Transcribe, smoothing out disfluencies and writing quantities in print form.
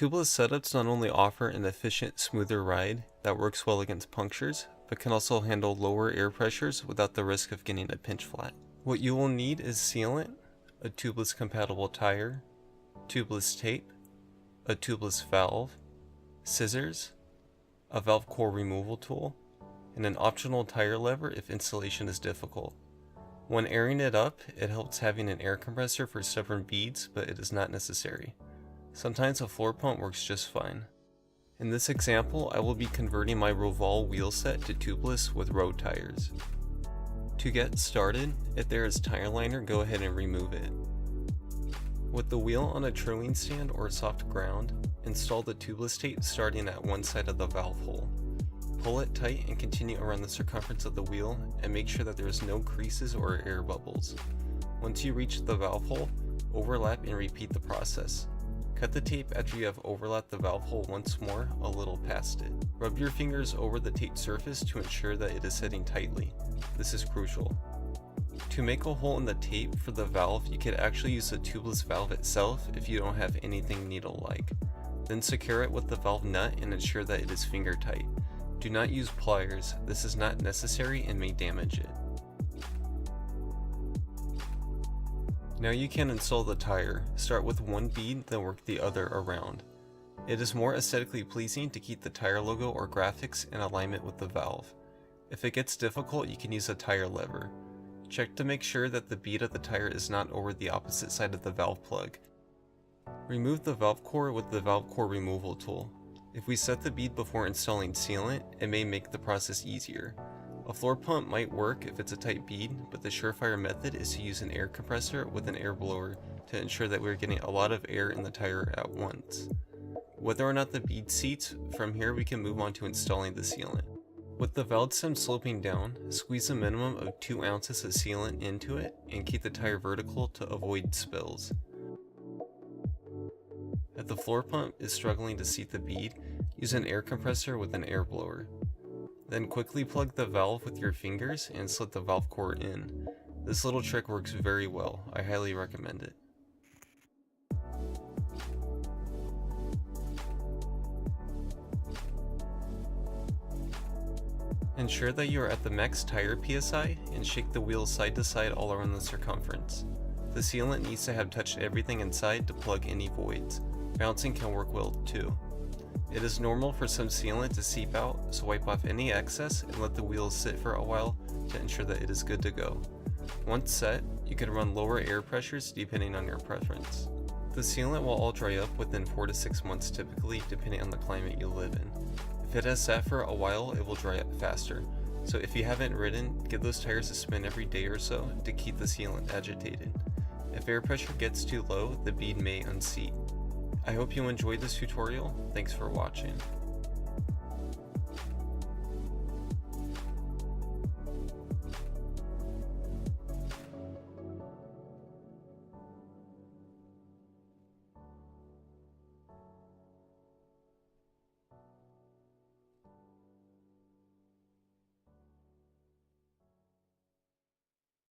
Tubeless setups not only offer an efficient, smoother ride that works well against punctures, but can also handle lower air pressures without the risk of getting a pinch flat. What you will need is sealant, a tubeless compatible tire, tubeless tape, a tubeless valve, scissors, a valve core removal tool, and an optional tire lever if installation is difficult. When airing it up, it helps having an air compressor for stubborn beads, but it is not necessary. Sometimes a floor pump works just fine. In this example, I will be converting my Roval wheel set to tubeless with road tires. To get started, if there is tire liner, go ahead and remove it. With the wheel on a trailing stand or soft ground, install the tubeless tape starting at one side of the valve hole. Pull it tight and continue around the circumference of the wheel and make sure that there is no creases or air bubbles. Once you reach the valve hole, overlap and repeat the process. Cut the tape after you have overlapped the valve hole once more, a little past it. Rub your fingers over the tape surface to ensure that it is sitting tightly. This is crucial. To make a hole in the tape for the valve, you could actually use the tubeless valve itself if you don't have anything needle-like. Then secure it with the valve nut and ensure that it is finger tight. Do not use pliers, this is not necessary and may damage it. Now you can install the tire. Start with one bead, then work the other around. It is more aesthetically pleasing to keep the tire logo or graphics in alignment with the valve. If it gets difficult, you can use a tire lever. Check to make sure that the bead of the tire is not over the opposite side of the valve plug. Remove the valve core with the valve core removal tool. If we set the bead before installing sealant, it may make the process easier. A floor pump might work if it's a tight bead, but the surefire method is to use an air compressor with an air blower to ensure that we're getting a lot of air in the tire at once. Whether or not the bead seats, from here we can move on to installing the sealant. With the valve stem sloping down, squeeze a minimum of 2 ounces of sealant into it and keep the tire vertical to avoid spills. If the floor pump is struggling to seat the bead, use an air compressor with an air blower. Then quickly plug the valve with your fingers and slip the valve core in. This little trick works very well, I highly recommend it. Ensure that you are at the max tire PSI and shake the wheels side to side all around the circumference. The sealant needs to have touched everything inside to plug any voids. Bouncing can work well too. It is normal for some sealant to seep out, so wipe off any excess and let the wheels sit for a while to ensure that it is good to go. Once set, you can run lower air pressures depending on your preference. The sealant will all dry up within 4 to 6 months typically, depending on the climate you live in. If it has sat for a while, it will dry up faster, so if you haven't ridden, give those tires a spin every day or so to keep the sealant agitated. If air pressure gets too low, the bead may unseat. I hope you enjoyed this tutorial. Thanks for watching.